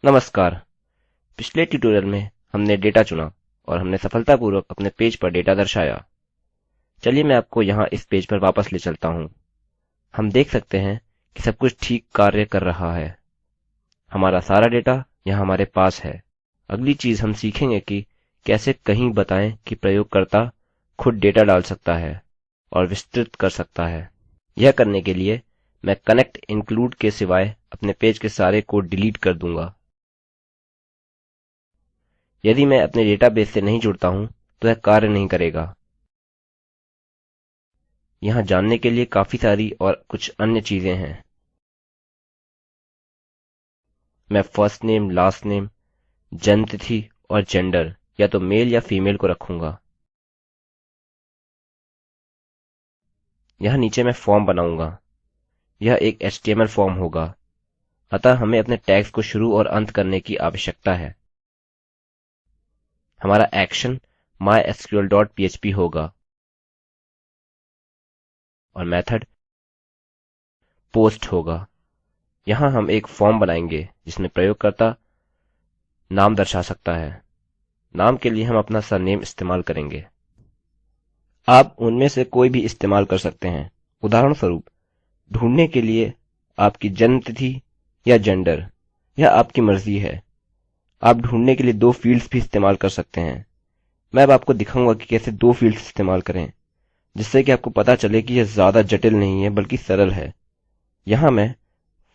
नमस्कार। पिछले ट्यूटोरियल में हमने डेटा चुना और हमने सफलतापूर्वक अपने पेज पर डेटा दर्शाया। चलिए मैं आपको यहाँ इस पेज पर वापस ले चलता हूँ। हम देख सकते हैं कि सब कुछ ठीक कार्य कर रहा है। हमारा सारा डेटा यहाँ हमारे पास है। अगली चीज़ हम सीखेंगे कि कैसे कहीं बताएं कि प्रयोगकर्ता खुद डेटा डाल सकता है और विस्तृत कर सकता है। यह करने के लिए मैं कनेक्ट इंक्लूड के सिवाय अपने पेज के सारे कोड डिलीट कर दूंगा। यदि मैं अपने डेटाबेस से नहीं जुड़ता हूँ तो यह कार्य नहीं करेगा। यहाँ जानने के लिए काफी सारी और कुछ अन्य चीजें हैं। मैं फर्स्ट नेम, लास्ट नेम, जन्म तिथि और जेंडर या तो मेल या फीमेल को रखूँगा। यहाँ नीचे मैं फॉर्म बनाऊँगा। यह एक HTML फॉर्म होगा, अतः हमें अपने टैग्स को शुरू और अंत करने की आवश्यकता है। हमारा एक्शन mysql.php होगा और मेथड पोस्ट होगा। यहाँ हम एक फॉर्म बनाएंगे जिसमें प्रयोगकर्ता नाम दर्शा सकता है। नाम के लिए हम अपना सरनेम इस्तेमाल करेंगे। आप उनमें से कोई भी इस्तेमाल कर सकते हैं। उदाहरणस्वरूप ढूंढने के लिए आपकी जन्म तिथि या जेंडर, यह आपकी मर्जी है। आप ढूंढने के लिए दो फील्ड्स भी इस्तेमाल कर सकते हैं। मैं अब आपको दिखाऊंगा कि कैसे दो फील्ड्स इस्तेमाल करें, जिससे कि आपको पता चले कि यह ज्यादा जटिल नहीं है बल्कि सरल है। यहाँ मैं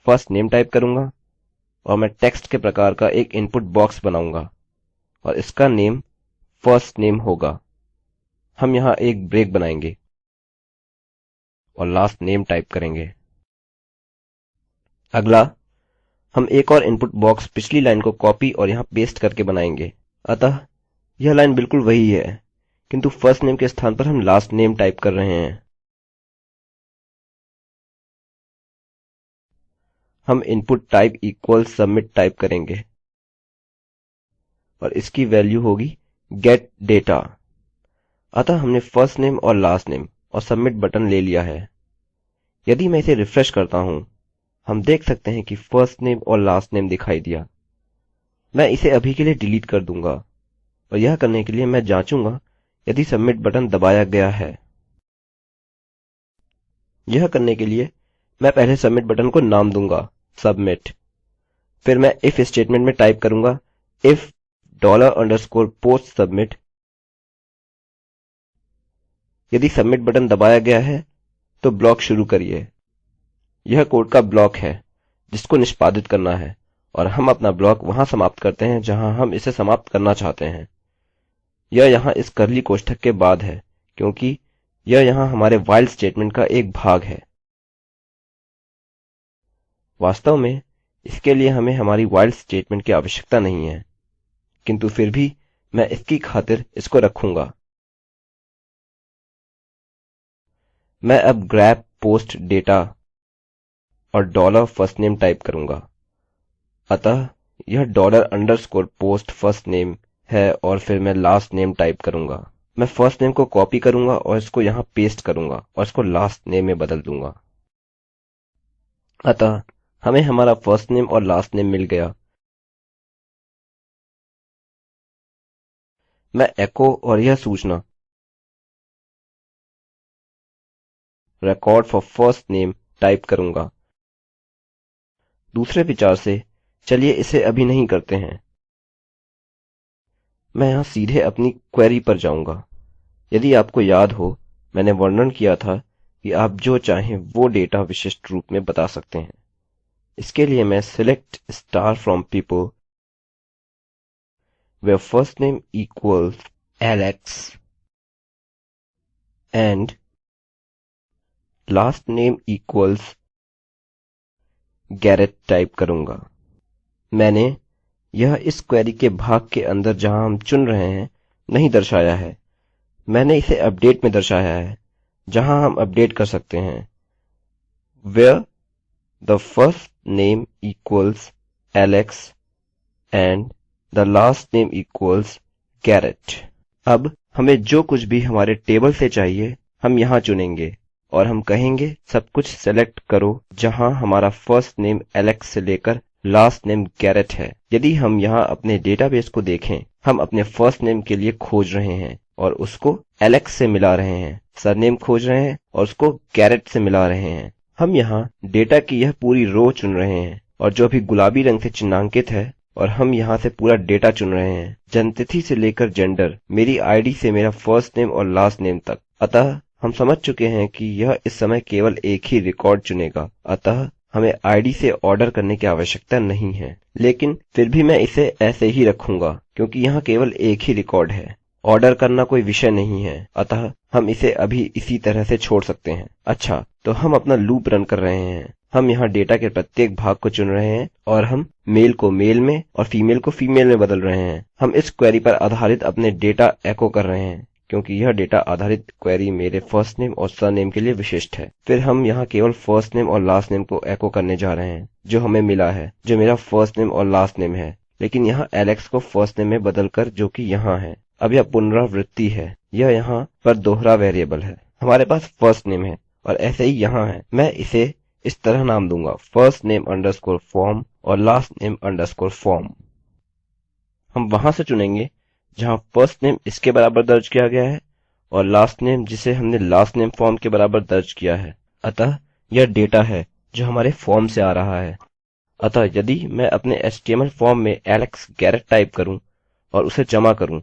फर्स्ट नेम टाइप करूंगा और मैं टेक्स्ट के प्रकार का एक इनपुट बॉक्स बनाऊंगा और इसका नेम फर्स्ट नेम होगा। हम यहाँ एक ब्रेक बनाएंगे और लास्ट नेम टाइप करेंगे। अगला हम एक और इनपुट बॉक्स पिछली लाइन को कॉपी और यहाँ पेस्ट करके बनाएंगे। अतः यह लाइन बिल्कुल वही है, किंतु फर्स्ट नेम के स्थान पर हम लास्ट नेम टाइप कर रहे हैं। हम input type equal submit type करेंगे और इसकी वैल्यू होगी गेट डेटा। अतः हमने फर्स्ट नेम और लास्ट नेम और सबमिट बटन ले लिया है। यदि मैं इसे रिफ्रेश करता हूँ, हम देख सकते हैं कि फर्स्ट नेम और लास्ट नेम दिखाई दिया। मैं इसे अभी के लिए डिलीट कर दूंगा और यह करने के लिए मैं जांचूंगा यदि सबमिट बटन दबाया गया है। यह करने के लिए मैं पहले सबमिट बटन को नाम दूंगा सबमिट। फिर मैं इफ स्टेटमेंट में टाइप करूंगा इफ $_ submit। यदि सबमिट बटन दबाया गया है तो ब्लॉक शुरू करिए। यह कोड का ब्लॉक है जिसको निष्पादित करना है और हम अपना ब्लॉक वहां समाप्त करते हैं जहां हम इसे समाप्त करना चाहते हैं। यह यहाँ इस कर्ली कोष्ठक के बाद है क्योंकि यह यहाँ हमारे व्हाइल स्टेटमेंट का एक भाग है। वास्तव में इसके लिए हमें हमारी व्हाइल स्टेटमेंट की आवश्यकता नहीं है, किंतु फिर भी मैं इसकी खातिर इसको रखूंगा। मैं अब grab post data और $firstname टाइप करूंगा। अतः यह $_ first name है और फिर मैं लास्ट नेम टाइप करूंगा। मैं फर्स्ट नेम को कॉपी करूंगा और इसको यहाँ पेस्ट करूंगा और इसको लास्ट नेम में बदल दूंगा। अतः हमें हमारा फर्स्ट नेम और लास्ट नेम मिल गया। मैं एको और यह सूचना record for first name type करूंगा। दूसरे विचार से चलिए इसे अभी नहीं करते हैं। मैं यहाँ सीधे अपनी क्वेरी पर जाऊंगा। यदि आपको याद हो, मैंने वर्णन किया था कि आप जो चाहें वो डेटा विशिष्ट रूप में बता सकते हैं। इसके लिए मैं select star from people where first name equals Alex and last name equals Garrett type करूंगा। मैंने यह इस क्वेरी के भाग के अंदर जहां हम चुन रहे हैं नहीं दर्शाया है। मैंने इसे अपडेट में दर्शाया है जहां हम अपडेट कर सकते हैं where the first name equals Alex and the last name equals Garrett। अब हमें जो कुछ भी हमारे टेबल से चाहिए हम यहाँ चुनेंगे और हम कहेंगे सब कुछ सेलेक्ट करो जहां हमारा फर्स्ट नेम एलेक्स से लेकर लास्ट नेम गैरेट है। यदि हम यहाँ अपने डेटाबेस को देखें, हम अपने फर्स्ट नेम के लिए खोज रहे हैं और उसको एलेक्स से मिला रहे हैं, सरनेम खोज रहे हैं और उसको गैरेट से मिला रहे हैं। हम यहाँ डेटा की यह पूरी रो चुन रहे हैं और जो अभी गुलाबी रंग से चिन्हांकित है, और हम यहाँ से पूरा डेटा चुन रहे हैं, जन्मतिथि से लेकर जेंडर, मेरी आईडी से मेरा फर्स्ट नेम और लास्ट नेम तक। अतः हम समझ चुके हैं कि यह इस समय केवल एक ही रिकॉर्ड चुनेगा, अतः हमें आईडी से ऑर्डर करने की आवश्यकता नहीं है। लेकिन फिर भी मैं इसे ऐसे ही रखूंगा क्योंकि यहाँ केवल एक ही रिकॉर्ड है। ऑर्डर करना कोई विषय नहीं है, अतः हम इसे अभी इसी तरह से छोड़ सकते हैं। अच्छा, तो हम अपना लूप रन कर रहे हैं। हम यहाँ डेटा के प्रत्येक भाग को चुन रहे हैं और हम मेल को मेल में और फीमेल को फीमेल में बदल रहे हैं। हम इस क्वेरी पर आधारित अपने डेटा एको कर रहे हैं क्योंकि यह डेटा आधारित क्वेरी मेरे फर्स्ट नेम और सरनेम के लिए विशिष्ट है। फिर हम यहाँ केवल फर्स्ट नेम और लास्ट नेम को एको करने जा रहे हैं जो हमें मिला है, जो मेरा फर्स्ट नेम और लास्ट नेम है, लेकिन यहाँ एलेक्स को फर्स्ट नेम में बदलकर, जो कि यहाँ है। अब यह पुनरावृत्ति है, यह यहाँ पर दोहरा वेरिएबल है। हमारे पास फर्स्ट नेम है और ऐसे ही यहाँ है। मैं इसे इस तरह नाम दूंगा, फर्स्ट नेम अंडरस्कोर फॉर्म और लास्ट नेम अंडरस्कोर फॉर्म। हम वहां से चुनेंगे जहां फर्स्ट नेम इसके बराबर दर्ज किया गया है और लास्ट नेम जिसे हमने लास्ट नेम फॉर्म के बराबर दर्ज किया है। अतः यह डेटा है जो हमारे फॉर्म से आ रहा है। अतः यदि मैं अपने HTML फॉर्म में एलेक्स गैरेट टाइप करूं और उसे जमा करूं,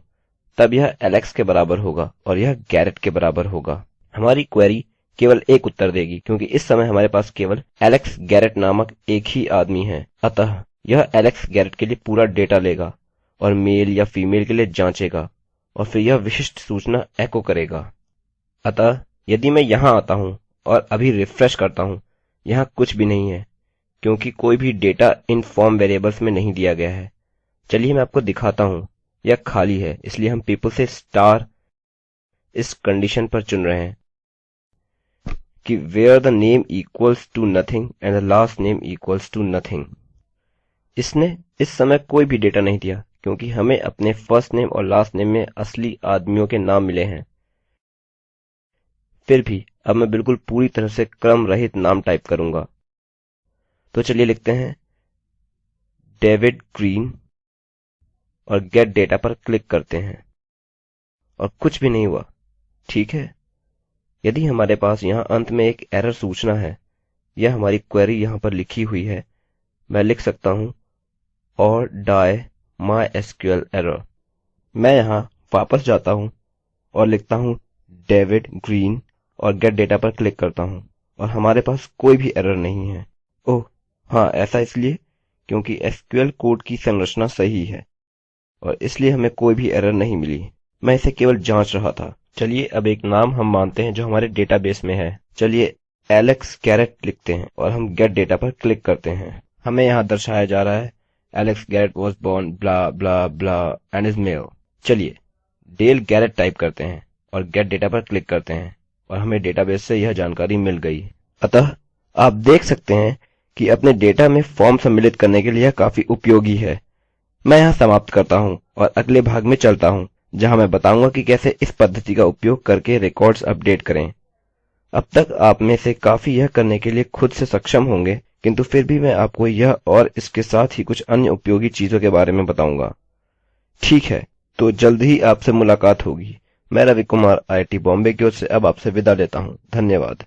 तब यह एलेक्स के बराबर होगा और यह गैरेट के बराबर होगा। हमारी क्वेरी केवल एक उत्तर देगी क्योंकि इस समय हमारे पास केवल एलेक्स गैरेट नामक एक ही आदमी है। अतः यह एलेक्स गैरेट के लिए पूरा डेटा लेगा और मेल या फीमेल के लिए जांचेगा और फिर यह विशिष्ट सूचना एको करेगा। अतः यदि मैं यहाँ आता हूँ और अभी रिफ्रेश करता हूँ, यहाँ कुछ भी नहीं है क्योंकि कोई भी डेटा इन फॉर्म वेरिएबल्स में नहीं दिया गया है। चलिए मैं आपको दिखाता हूँ, यह खाली है, इसलिए हम पीपल से स्टार इस कंडीशन पर चुन रहे हैं कि where the name equals to nothing and the last name equals to nothing। इसने इस समय कोई भी डेटा नहीं दिया क्योंकि हमें अपने फर्स्ट नेम और लास्ट नेम में असली आदमियों के नाम मिले हैं। फिर भी अब मैं बिल्कुल पूरी तरह से क्रम रहित नाम टाइप करूंगा। तो चलिए लिखते हैं डेविड ग्रीन और गेट डेटा पर क्लिक करते हैं और कुछ भी नहीं हुआ। ठीक है, यदि हमारे पास यहाँ अंत में एक एरर सूचना है, यह हमारी क्वेरी यहाँ पर लिखी हुई है, मैं लिख सकता हूँ और die MySQL error। मैं यहाँ वापस जाता हूँ और लिखता हूँ डेविड ग्रीन और गेट डेटा पर क्लिक करता हूँ और हमारे पास कोई भी एरर नहीं है। ओह हाँ, ऐसा इसलिए क्योंकि SQL कोड की संरचना सही है और इसलिए हमें कोई भी एरर नहीं मिली। मैं इसे केवल जांच रहा था। चलिए अब एक नाम हम मानते हैं जो हमारे डेटाबेस में है। चलिए एलेक्स गैरेट लिखते हैं और हम गेट डेटा पर क्लिक करते हैं। हमें यहाँ दर्शाया जा रहा है Alex Garrett was born blah blah blah and is male. चलिए डेल गैरेट टाइप करते हैं और गेट डेटा पर क्लिक करते हैं और हमें डेटाबेस से यह जानकारी मिल गई। अतः आप देख सकते हैं कि अपने डेटा में फॉर्म सम्मिलित करने के लिए यह काफी उपयोगी है। मैं यहाँ समाप्त करता हूँ और अगले भाग में चलता हूँ जहाँ मैं बताऊंगा कि कैसे इस पद्धति का उपयोग करके रिकॉर्ड्स अपडेट करें। अब तक आप में से काफी यह करने के लिए खुद से सक्षम होंगे, किंतु फिर भी मैं आपको यह और इसके साथ ही कुछ अन्य उपयोगी चीजों के बारे में बताऊंगा। ठीक है, तो जल्द ही आपसे मुलाकात होगी। मैं रवि कुमार IIT बॉम्बे की ओर से अब आपसे विदा लेता हूँ। धन्यवाद।